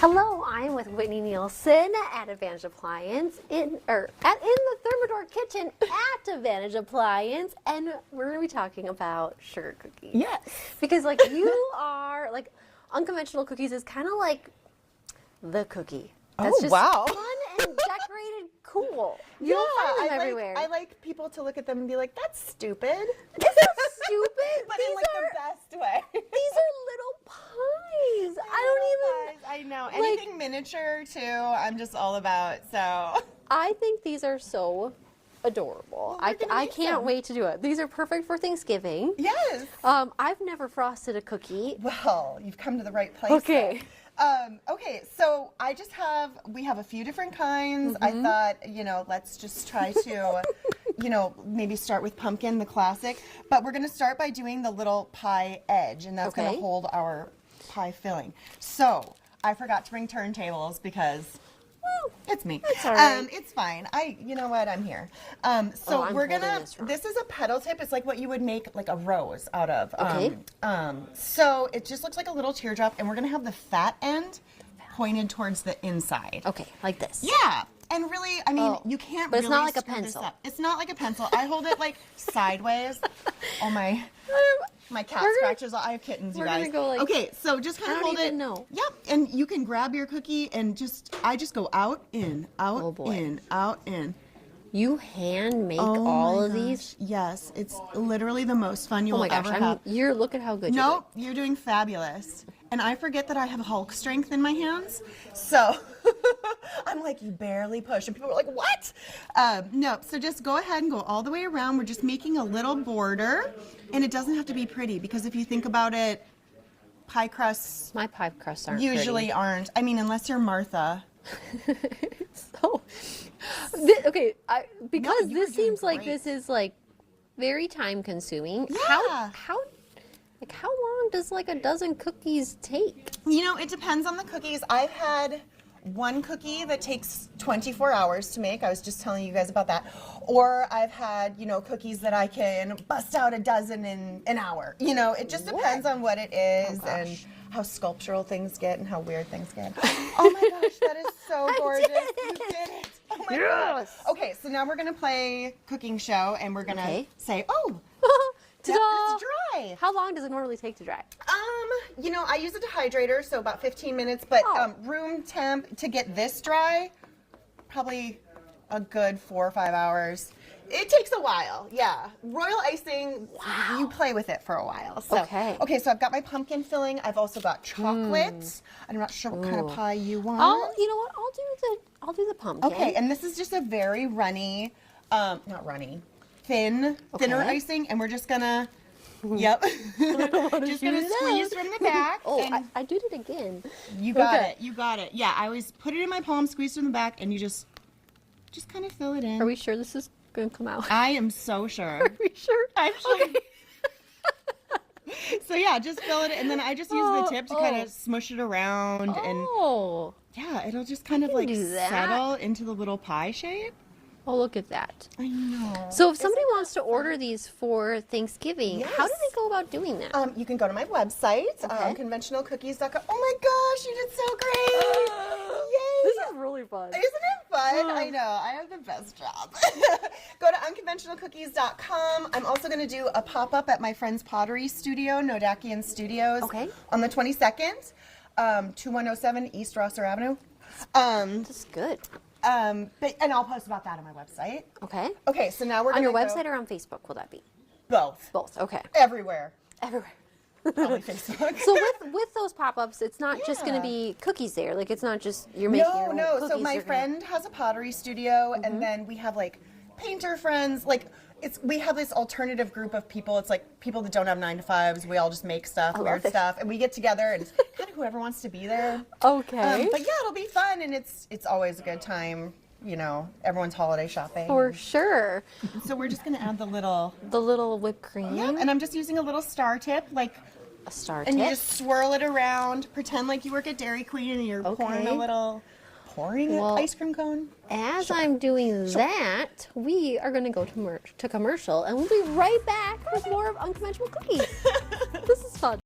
Hello, I'm with Whitney Nielsen at Advantage Appliance in the Thermador kitchen at Advantage Appliance, and we're going to be talking about sugar cookies. Yes. Because you are, unconventional cookies is kind of like the cookie. That's just wow. fun and decorated cool. You don't find them everywhere. I like people to look at them and be like, that's stupid. Is that stupid? But in the best way. These are little pies. I know. Anything miniature too, I'm just all about, so. I think these are so adorable. Well, I can't wait to do it. These are perfect for Thanksgiving. Yes. I've never frosted a cookie. Well, you've come to the right place. Okay. Okay, so we have a few different kinds. I thought, let's just try to, maybe start with pumpkin, the classic. But we're going to start by doing the little pie edge, and that's going to hold our pie filling. So I forgot to bring turntables because, well, it's me. That's all right. It's fine. You know what? I'm here. We're gonna. This is a petal tip. It's like what you would make like a rose out of. Okay. So it just looks like a little teardrop, and we're gonna have the fat end pointed towards the inside. Okay, like this. Yeah. And really, I mean, you can't. But it's really not like a screw this pencil. up. It's not like a pencil. I hold it like sideways. Oh my cat scratches. I have kittens, you guys. We're gonna go okay, so just kind of hold it. I don't even know. Yep, and you can grab your cookie and I just go out, in, out, in, out, in. You hand make all of these? Yes, it's literally the most fun you will ever have. Look at how good you're doing. You're doing fabulous. And I forget that I have Hulk strength in my hands, so I'm like, you barely push. And people are like, what? No, so just go ahead and go all the way around. We're just making a little border, and it doesn't have to be pretty, because if you think about it, pie crusts... My pie crusts aren't usually aren't. I mean, unless you're Martha. Because this seems like this is very time consuming. Yeah. How long does a dozen cookies take? It depends on the cookies. I've had one cookie that takes 24 hours to make. I was just telling you guys about that. Or I've had, cookies that I can bust out a dozen in an hour. It just depends on what it is and how sculptural things get and how weird things get. Oh my gosh, that is so gorgeous. You did it. Oh my gosh. Okay, so now we're going to play cooking show, and we're going to say, Ta-da! It's dry. How long does it normally take to dry? I use a dehydrator, so about 15 minutes, but room temp to get this dry, probably a good 4 or 5 hours. It takes a while, yeah. Royal icing, you play with it for a while. So, okay, so I've got my pumpkin filling. I've also got chocolate. I'm not sure what kind of pie you want. You know what? I'll do the pumpkin. Okay, and this is just a very runny, not runny, thinner icing, and we're just gonna, just gonna squeeze from the back. I did it again. You got it. Yeah, I always put it in my palm, squeeze from the back, and you just kind of fill it in. Are we sure this is gonna come out? I am so sure. Are we sure? I'm sure. Okay. So yeah, just fill it, and then I just use the tip to kind of smush it around, and yeah, it'll just kind of settle into the little pie shape. Oh, look at that. I know. So if somebody wants to order these for Thanksgiving, how do they go about doing that? You can go to my website, conventionalcookies.com. Oh my gosh, you did so great. Yay. This is really fun. Isn't it fun? I know. I have the best job. Go to unconventionalcookies.com. I'm also going to do a pop-up at my friend's pottery studio, Nodakian Studios, on the 22nd, 2107 East Rosser Avenue. This is good. And I'll post about that on my website. Okay. Okay, so now we're on your website or on Facebook, will that be? Both. Both, okay. Everywhere. Probably Facebook. So with those pop-ups, it's not just going to be cookies there. It's not just you're making your own cookies. So my friend has a pottery studio, and then we have painter friends. We have this alternative group of people. It's people that don't have 9-to-5s. We all just make stuff, weird stuff, and we get together, and it's kind of whoever wants to be there. Okay. But yeah, it'll be fun, and it's always a good time. Everyone's holiday shopping. For sure. So we're just gonna add the little whipped cream. Yeah, and I'm just using a little star tip, a star tip. And you just swirl it around. Pretend like you work at Dairy Queen and you're pouring ice cream cone. As I'm doing that, we are going to go to commercial, and we'll be right back with more of Unconventional Cookies.